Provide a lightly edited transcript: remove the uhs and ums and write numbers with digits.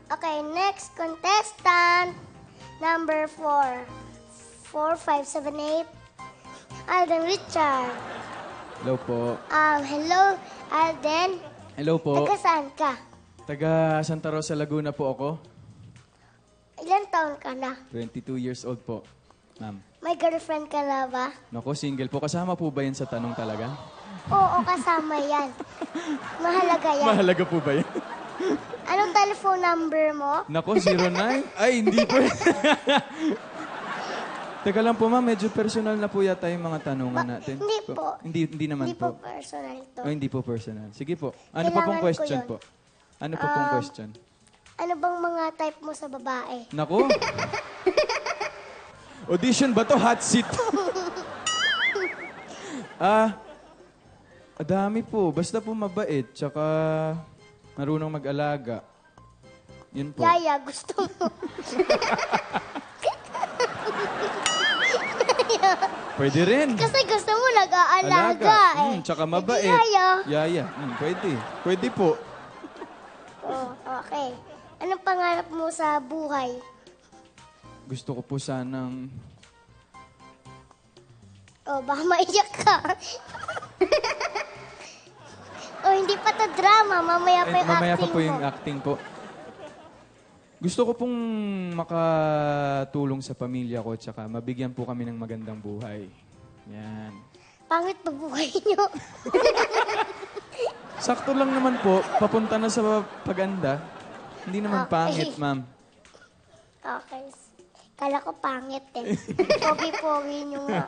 Okay, next contestant. Number 4. 4, 5, 7, 8. Alden Richard. Hello po. Hello, Alden. Hello po. Taga saan ka? Taga Santa Rosa, Laguna po ako. Ilan taon ka na? 22 years old po, ma'am. May girlfriend ka na ba? Nako, single po. Kasama po ba yan sa tanong talaga? Oo, kasama yan. Mahalaga yan. Mahalaga po ba yan? Anong telephone number mo? Nako, 09? Ay, hindi po. Teka lang po, ma'am. Medyo personal na po yata yung mga tanungan natin. Hindi po. Hindi naman Hindi po personal to. Oh, hindi po personal. Sige po. Ano pa pong Kailangan ko question yun. po? Ano pa pong question? Ano bang mga type mo sa babae? Nako. Audition ba to? Hot seat. Dami po. Basta po mabait. Tsaka marunong mag-alaga. Yun po. Yaya, gusto mo? Pwede rin. Kasi gusto mo nag-aalaga eh. Tsaka mabait. Hindi, Yaya. Yaya. Pwede. Pwede po. Oh, okay. Anong pangarap mo sa buhay? Gusto ko po sanang... Oh, baka maiyak ka. Oh, hindi pa to drama. Mamaya pa yung mamaya pa acting po yung mo. acting po. Gusto ko pong makatulong sa pamilya ko tsaka mabigyan po kami ng magandang buhay. Yan. Pangit pa buhay nyo. Sakto lang naman po, papunta na sa paganda. Hindi naman Okay. pangit, ma'am. Okay. Kala ko pangit eh. Pogi-pogi nyo nga.